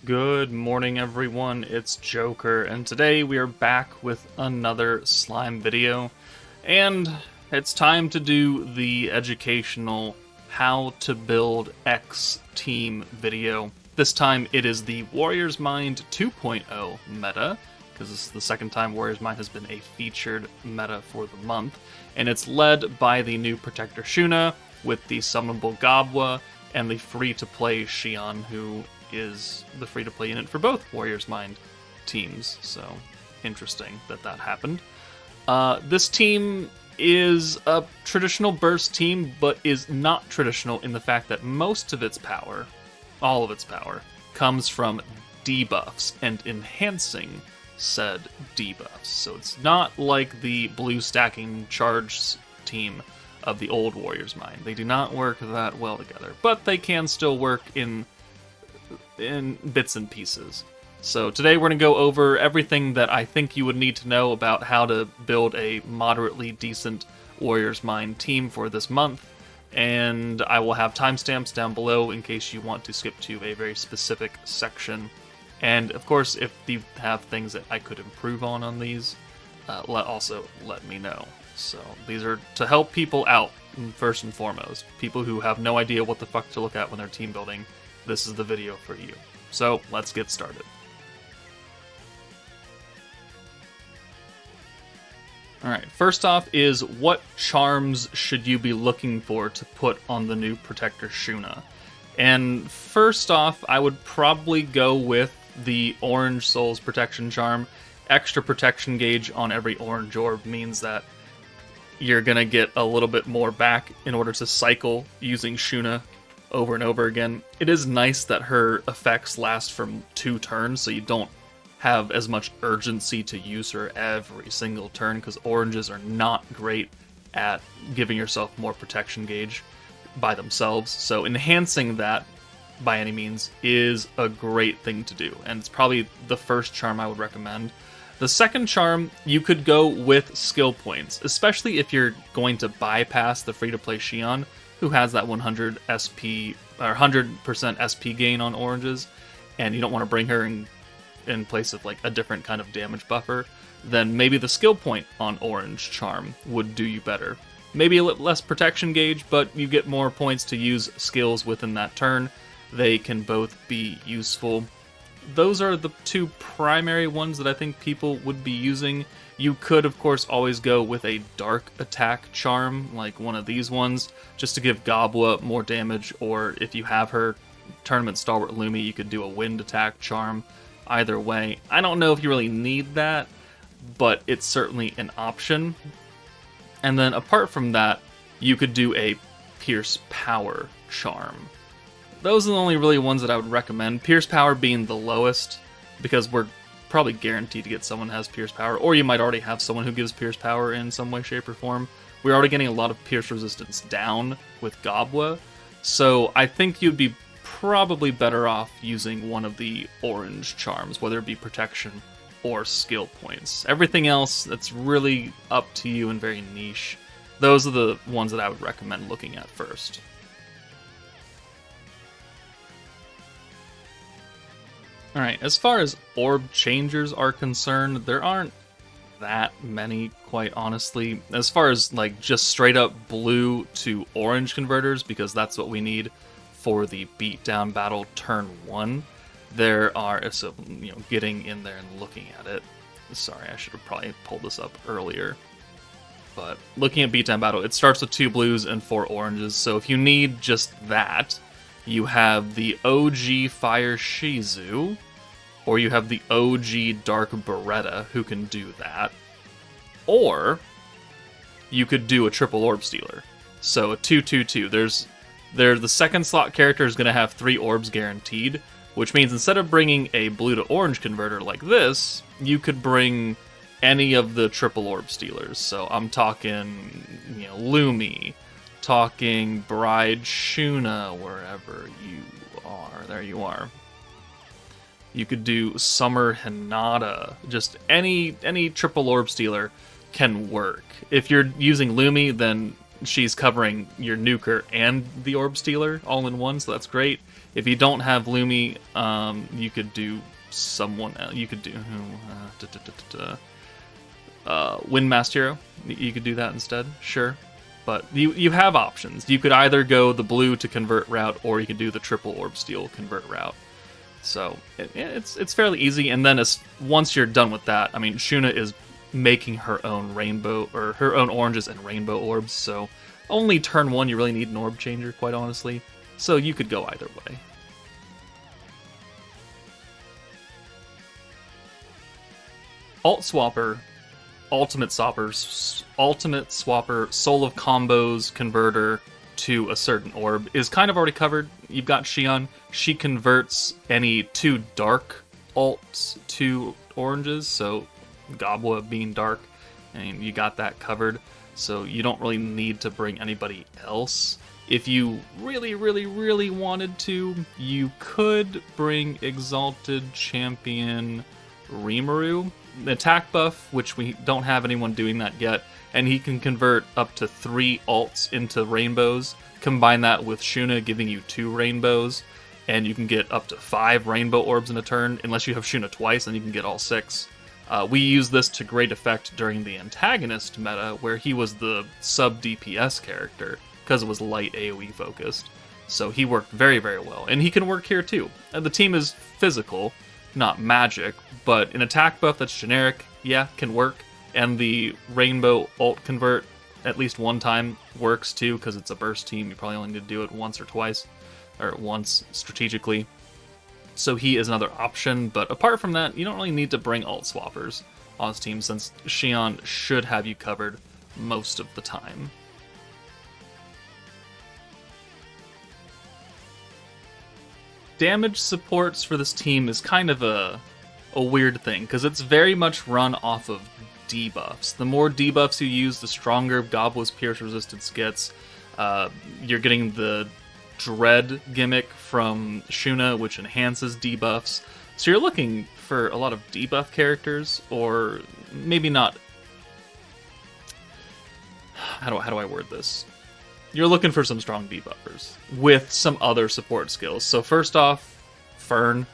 Good morning, everyone. It's Joker, and today we are back with another slime video. And it's time to do the educational how to build X team video. This time it is the Warrior's Mind 2.0 meta, because this is the second time Warrior's Mind has been a featured meta for the month. And it's led by the new Protector Shuna with the summonable Gobwa and the free-to-play Xion, who is the free-to-play unit for both Warrior's Mind teams. So, interesting that happened. This team is a traditional burst team, but is not traditional in the fact that most of its power, all of its power, comes from debuffs and enhancing said debuffs. So it's not like the blue stacking charge team of the old Warrior's Mind. They do not work that well together, but they can still work in bits and pieces. So today we're going to go over everything that I think you would need to know about how to build a moderately decent Warrior's Mind team for this month, and I will have timestamps down below in case you want to skip to a very specific section. And of course, if you have things that I could improve on these, also let me know. So these are to help people out, first and foremost. People who have no idea what the fuck to look at when they're team building, this is the video for you. So let's get started. Alright, first off is what charms should you be looking for to put on the new Protector Shuna? And first off, I would probably go with the Orange Souls Protection Charm. Extra protection gauge on every orange orb means that you're gonna get a little bit more back in order to cycle using Shuna over and over again. It is nice that her effects last from 2 turns, so you don't have as much urgency to use her every single turn, because oranges are not great at giving yourself more protection gauge by themselves. So enhancing that by any means is a great thing to do, and it's probably the first charm I would recommend. The second charm, you could go with skill points, especially if you're going to bypass the free-to-play Xion, who has that 100 SP or 100% SP gain on oranges, and you don't want to bring her in place of like a different kind of damage buffer. Then maybe the skill point on orange charm would do you better. Maybe a little less protection gauge, but you get more points to use skills within that turn. They can both be useful. Those are the 2 primary ones that I think people would be using. You could, of course, always go with a dark attack charm, like one of these ones, just to give Gobwa more damage, or if you have her Tournament Stalwart Lumi, you could do a wind attack charm. Either way, I don't know if you really need that, but it's certainly an option. And then apart from that, you could do a Pierce Power charm. Those are the only really ones that I would recommend. Pierce Power being the lowest, because we're probably guaranteed to get someone who has Pierce Power, or you might already have someone who gives Pierce Power in some way, shape, or form. We're already getting a lot of Pierce resistance down with Gobwa, so I think you'd be probably better off using one of the orange charms, whether it be protection or skill points. Everything else, that's really up to you and very niche. Those are the ones that I would recommend looking at first. Alright, as far as orb changers are concerned, there aren't that many, quite honestly. As far as like just straight up blue to orange converters, because that's what we need for the beatdown battle turn 1, there are, so, getting in there and looking at it. Sorry, I should have probably pulled this up earlier. But looking at beatdown battle, it starts with 2 blues and 4 oranges, so if you need just that, you have the OG Fire Shizu, or you have the OG Dark Beretta, who can do that. Or you could do a triple orb stealer. So a 2-2-2. The second slot character is going to have 3 orbs guaranteed, which means instead of bringing a blue to orange converter like this, you could bring any of the triple orb stealers. So I'm talking, Lumi, talking Bride Shuna, wherever you are. There you are. You could do Summer Hinata. Just any triple orb stealer can work. If you're using Lumi, then she's covering your nuker and the orb stealer all in one, so that's great. If you don't have Lumi, you could do someone else. You could do Windmaster Hero. You could do that instead, sure. But you have options. You could either go the blue to convert route, or you could do the triple orb steel convert route. So it's fairly easy. And then once you're done with that, I mean, Shuna is making her own rainbow, or her own oranges and rainbow orbs. So only turn 1 you really need an orb changer, quite honestly. So you could go either way. Ult Swapper, Ultimate Swapper, Soul of Combos converter to a certain orb is kind of already covered. You've got Xion. She converts any 2 dark ults to oranges, so Gabwa being dark, and you got that covered. So you don't really need to bring anybody else. If you really, really, really wanted to, you could bring Exalted Champion Rimuru. The attack buff, which we don't have anyone doing that yet, and he can convert up to 3 ults into rainbows. Combine that with Shuna giving you 2 rainbows, and you can get up to 5 rainbow orbs in a turn. Unless you have Shuna twice, then you can get all 6. We used this to great effect during the antagonist meta, where he was the sub DPS character, because it was light AoE focused. So he worked very, very well, and he can work here too. The team is physical, not magic, but an attack buff that's generic, yeah, can work. And the rainbow ult convert at least one time works too, because it's a burst team. You probably only need to do it once or twice, or once strategically. So he is another option, but apart from that, you don't really need to bring Ult Swappers on his team, since Xion should have you covered most of the time. Damage supports for this team is kind of a weird thing, because it's very much run off of debuffs. The more debuffs you use, the stronger Gabwa's Pierce Resistance gets. You're getting the Dread gimmick from Shuna, which enhances debuffs. So you're looking for a lot of debuff characters, or maybe not. How do I word this? You're looking for some strong debuffers with some other support skills. So first off, Fern,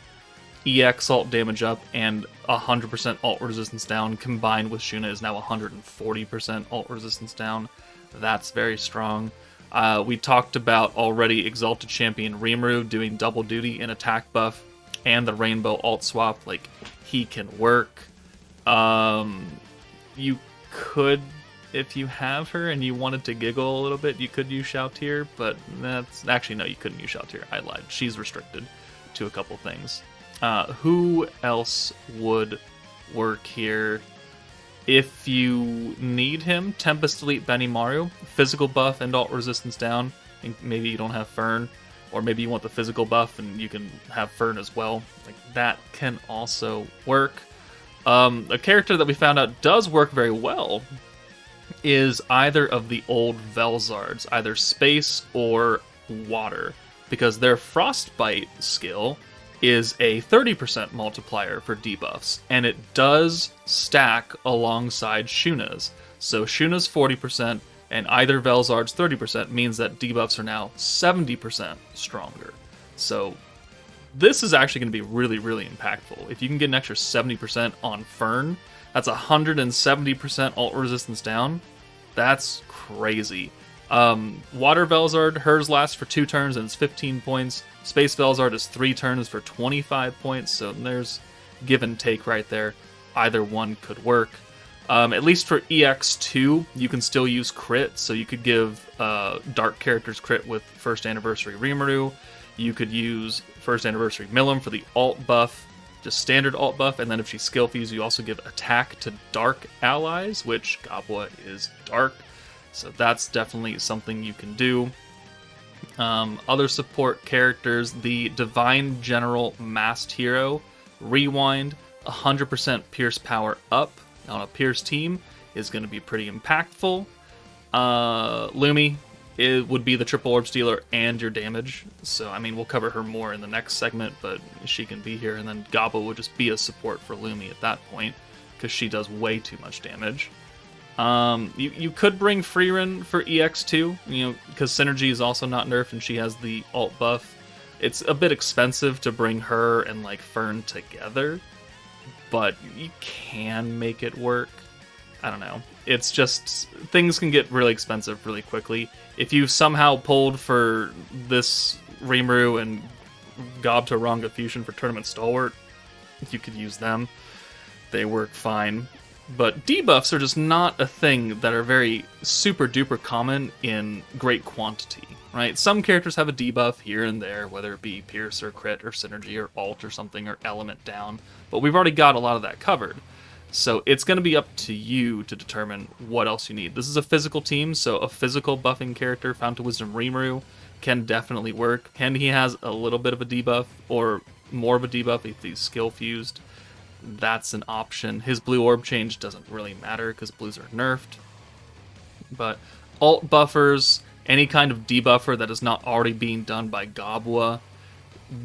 EX ult damage up, and 100% ult resistance down, combined with Shuna is now 140% ult resistance down. That's very strong. We talked about already Exalted Champion Rimuru doing double duty in attack buff, and the Rainbow ult swap. Like, he can work. You could, if you have her and you wanted to giggle a little bit, you could use Shoutir, but that's actually, no, you couldn't use Shoutir. I lied. She's restricted to a couple things. Who else would work here? If you need him, Tempest Elite Benimaru, physical buff and ult resistance down. And maybe you don't have Fern, or maybe you want the physical buff and you can have Fern as well. Like, that can also work. A character that we found out does work very well is either of the old Velzards, either space or water, because their Frostbite skill is a 30% multiplier for debuffs, and it does stack alongside Shuna's. So Shuna's 40% and either Velzard's 30% means that debuffs are now 70% stronger. So this is actually going to be really, really impactful. If you can get an extra 70% on Fern, that's 170% ult resistance down. That's crazy. Water Velzard, hers lasts for 2 turns and it's 15 points. Space Velzard is 3 turns for 25 points, so there's give and take right there. Either one could work. At least for EX2, you can still use crit, so you could give Dark characters crit with First Anniversary Rimuru. You could use First Anniversary Milim for the alt buff, just standard alt buff, and then if she skill fees, you also give attack to Dark allies, which Gabwa is Dark, so that's definitely something you can do. Other support characters, the Divine General Masked Hero, Rewind, 100% Pierce power up on a Pierce team is going to be pretty impactful. Lumi, it would be the triple orb stealer and your damage. So, I mean, we'll cover her more in the next segment, but she can be here, and then Gabwa would just be a support for Lumi at that point, because she does way too much damage. You could bring Freerin for EX2, because Synergy is also not nerfed, and she has the alt buff. It's a bit expensive to bring her and like Fern together, but you can make it work. I don't know. It's just things can get really expensive really quickly. If you somehow pulled for this Rimuru and Gob to Ranga Fusion for Tournament Stalwart, you could use them. They work fine. But debuffs are just not a thing that are very super duper common in great quantity, right? Some characters have a debuff here and there, whether it be Pierce or Crit or Synergy or Alt or something or Element down, but we've already got a lot of that covered. So it's going to be up to you to determine what else you need. This is a physical team, so a physical buffing character, Fountain Wisdom Rimuru, can definitely work. And he has a little bit of a debuff, or more of a debuff if he's skill fused. That's an option. His blue orb change doesn't really matter because blues are nerfed. But alt buffers, any kind of debuffer that is not already being done by Gobwa,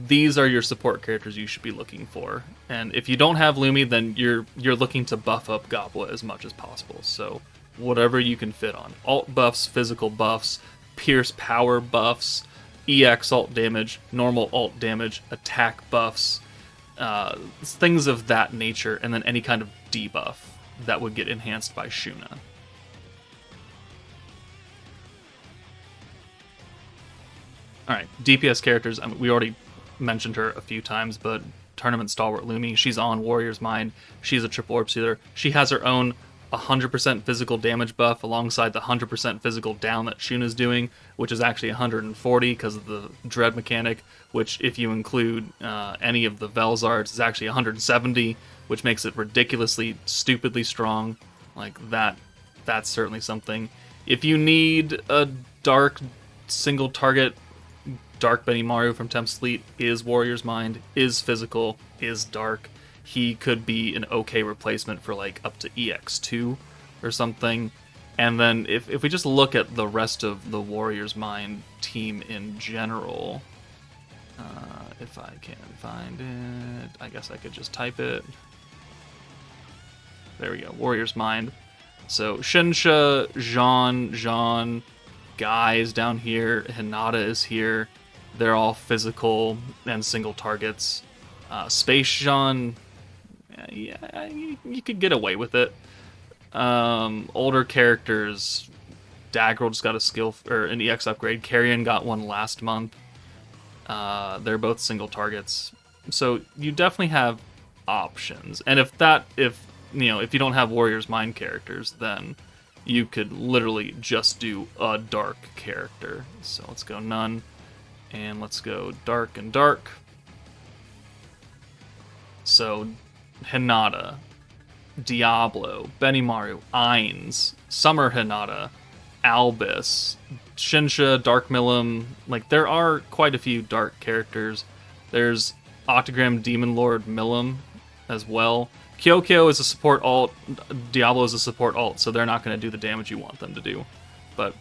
these are your support characters you should be looking for. And if you don't have Lumi, then you're looking to buff up Gobwa as much as possible. So whatever you can fit on. Alt buffs, physical buffs, pierce power buffs, EX alt damage, normal alt damage, attack buffs, things of that nature, and then any kind of debuff that would get enhanced by Shuna. Alright, DPS characters, I mean, we already mentioned her a few times, but Tournament Stalwart Lumi, she's on Warrior's Mind, she's a triple orb sealer, she has her own 100% physical damage buff alongside the 100% physical down that Shuna's doing, which is actually 140 because of the Dread mechanic, which if you include any of the Velzards is actually 170, which makes it ridiculously, stupidly strong. Like that's certainly something. If you need a dark single target, Dark Benimaru from Tempest Fleet is Warrior's Mind, is physical, is dark. He could be an okay replacement for like up to EX2 or something. And then if we just look at the rest of the Warrior's Mind team in general, if I can find it, I guess I could just type it. There we go, Warrior's Mind. So Shinsha, Jean, Guys down here, Hinata is here. They're all physical and single targets. Space Jean, yeah, you could get away with it. Older characters, Daggerel just got a skill or an EX upgrade. Carrion got one last month. They're both single targets, so you definitely have options. And if you don't have Warrior's Mind characters, then you could literally just do a dark character. So let's go none, and let's go dark and dark. So Hinata, Diablo, Benimaru, Ainz, Summer Hinata, Albus, Shinsha, Dark Milim. Like, there are quite a few dark characters. There's Octagram Demon Lord Milim as well. Kyokyo is a support alt, Diablo is a support alt, so they're not going to do the damage you want them to do. But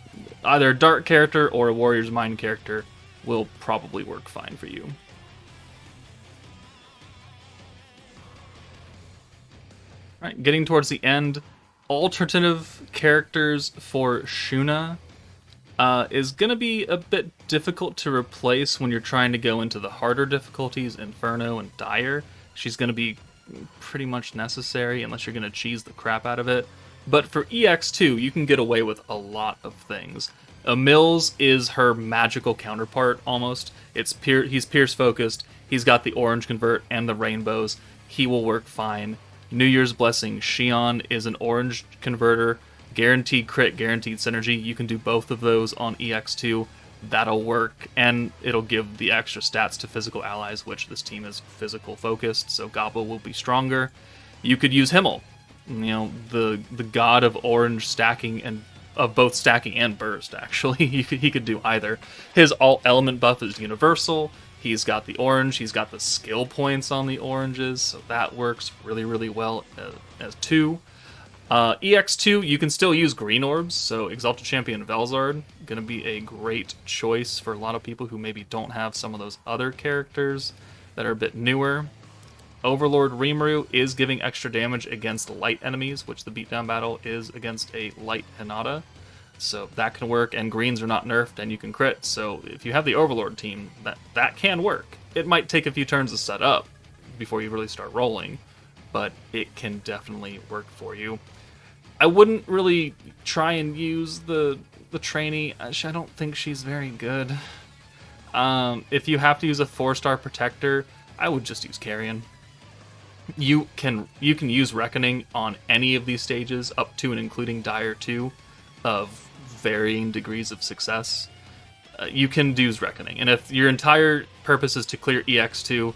either a dark character or a Warrior's Mind character will probably work fine for you. Alright, getting towards the end, alternative characters for Shuna is going to be a bit difficult to replace when you're trying to go into the harder difficulties, Inferno and Dire. She's going to be pretty much necessary unless you're going to cheese the crap out of it. But for EX2, you can get away with a lot of things. Mills is her magical counterpart, almost. He's Pierce focused, he's got the orange convert and the rainbows. He will work fine. New Year's Blessing Xion is an orange converter, guaranteed crit, guaranteed synergy. You can do both of those on EX2. That'll work, and it'll give the extra stats to physical allies, which this team is physical focused, so Gobbo will be stronger. You could use Himmel, the god of orange stacking and of both stacking and burst. Actually, he could do either. His alt element buff is universal. He's got the orange. He's got the skill points on the oranges, so that works really, really well as 2. EX2, you can still use green orbs, so Exalted Champion Velzard, going to be a great choice for a lot of people who maybe don't have some of those other characters that are a bit newer. Overlord Rimuru is giving extra damage against light enemies, which the beatdown battle is against a light Hinata. So that can work, and greens are not nerfed, and you can crit. So if you have the Overlord team, that can work. It might take a few turns to set up before you really start rolling, but it can definitely work for you. I wouldn't really try and use the trainee. I don't think she's very good. If you have to use a 4-star protector, I would just use Carrion. You can use Reckoning on any of these stages, up to and including Dire 2, of varying degrees of success. You can use Reckoning, and if your entire purpose is to clear EX2,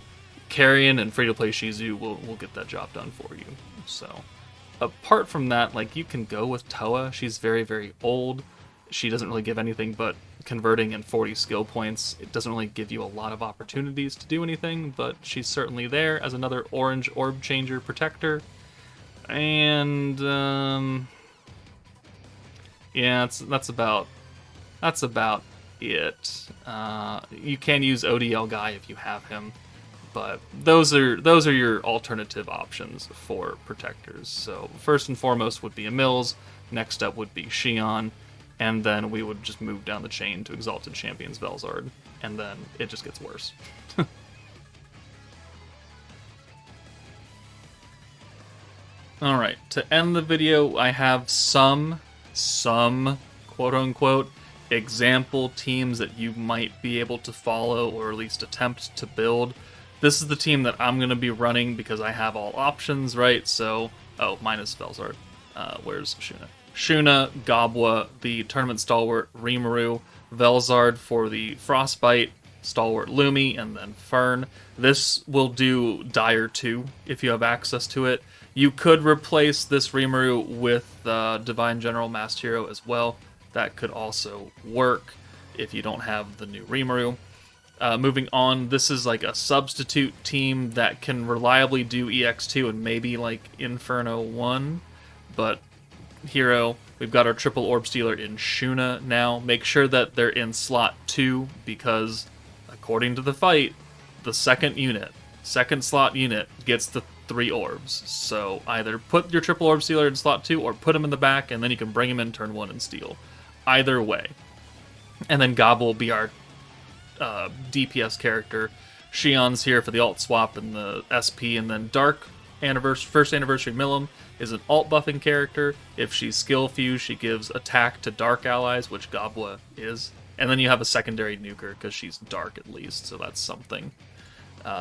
Carrion and free-to-play Shizu will get that job done for you. So, apart from that, like, you can go with Toa. She's very, very old. She doesn't really give anything but converting and 40 skill points. It doesn't really give you a lot of opportunities to do anything, but she's certainly there as another orange orb changer protector. And yeah, that's about it. You can use ODL Guy if you have him, but those are your alternative options for protectors. So first and foremost would be a Mills. Next up would be Xion. And then we would just move down the chain to Exalted Champions Velzard, and then it just gets worse. Alright, to end the video, I have some quote-unquote example teams that you might be able to follow, or at least attempt to build. This is the team that I'm going to be running because I have all options, right? So, minus Velzard. Where's Shuna? Shuna, Gobwa, the Tournament Stalwart, Rimuru, Velzard for the Frostbite, Stalwart Lumi, and then Fern. This will do Dire 2 if you have access to it. You could replace this Rimuru with Divine General Masked Hero as well. That could also work if you don't have the new Rimuru. Moving on, this is like a substitute team that can reliably do EX2 and maybe like Inferno 1, but hero. We've got our triple orb stealer in Shuna now. Make sure that they're in slot 2 because, according to the fight, the second slot unit gets the 3 orbs. So either put your triple orb stealer in slot 2 or put him in the back, and then you can bring him in turn 1 and steal. Either way. And then Gob will be our DPS character. Xion's here for the alt swap and the SP, and then Dark First Anniversary Milim is an alt buffing character. If she's skill fused, she gives attack to dark allies, which Gobwa is. And then you have a secondary nuker because she's dark at least, so that's something.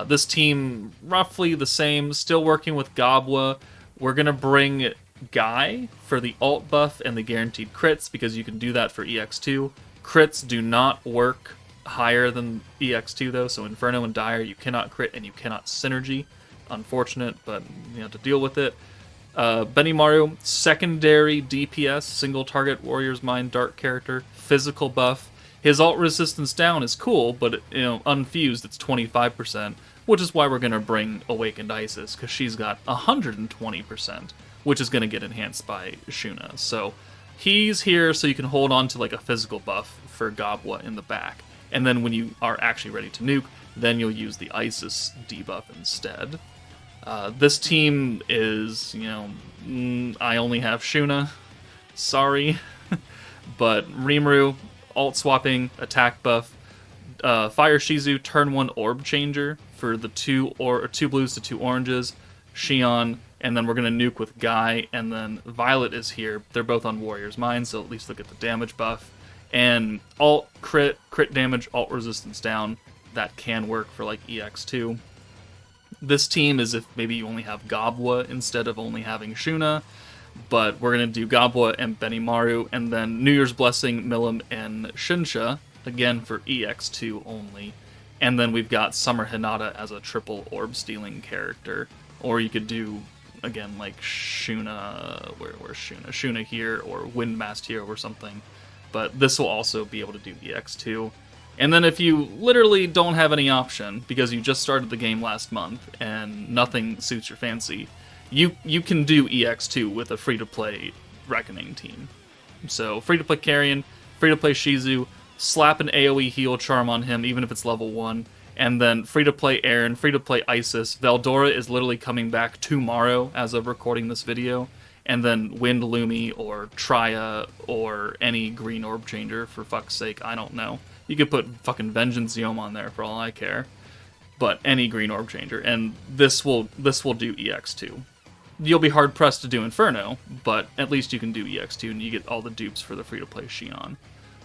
This team, roughly the same, still working with Gobwa. We're going to bring Guy for the alt buff and the guaranteed crits because you can do that for EX2. Crits do not work higher than EX2 though, so Inferno and Dire you cannot crit and you cannot synergy. Unfortunate, but you have to deal with it. Benimaru, secondary DPS, single target Warrior's Mind Dark character, physical buff. His alt resistance down is cool, but unfused it's 25%, which is why we're going to bring Awakened Isis, because she's got 120%, which is going to get enhanced by Shuna. So he's here so you can hold on to like a physical buff for Gobwa in the back. And then when you are actually ready to nuke, then you'll use the Isis debuff instead. This team is, I only have Shuna. Sorry. But Rimuru, alt swapping, attack buff. Fire Shizu, turn 1 orb changer for the 2 blues to 2 oranges. Xion, and then we're going to nuke with Guy, and then Violet is here. They're both on Warrior's Mind, so at least they'll get the damage buff. And alt crit damage, alt resistance down. That can work for like EX2. This team is if maybe you only have Gobwa instead of only having Shuna, but we're going to do Gobwa and Benimaru, and then New Year's Blessing, Milim, and Shinsha, again for EX2 only. And then we've got Summer Hinata as a triple orb stealing character. Or you could do, again, like Shuna, where's Shuna? Shuna here, or Wind Masked Hero or something. But this will also be able to do EX2. And then if you literally don't have any option, because you just started the game last month and nothing suits your fancy, you can do EX2 with a free-to-play Reckoning team. So free-to-play Carrion, free-to-play Shizu, slap an AoE heal charm on him, even if it's level 1, and then free-to-play Aaron, free-to-play Isis. Veldora is literally coming back tomorrow as of recording this video, and then Wind Lumi or Trya or any green orb changer, for fuck's sake, I don't know. You could put fucking Vengeance Yom on there for all I care. But any green orb changer, and this will do EX2. You'll be hard pressed to do Inferno, but at least you can do EX2 and you get all the dupes for the free-to-play Shion.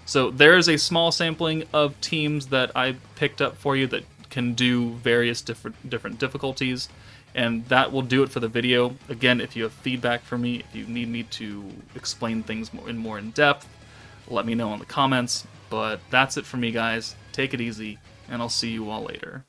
So there is a small sampling of teams that I picked up for you that can do various different difficulties, and that will do it for the video. Again, if you have feedback for me, if you need me to explain things more in depth, let me know in the comments. But that's it for me, guys. Take it easy, and I'll see you all later.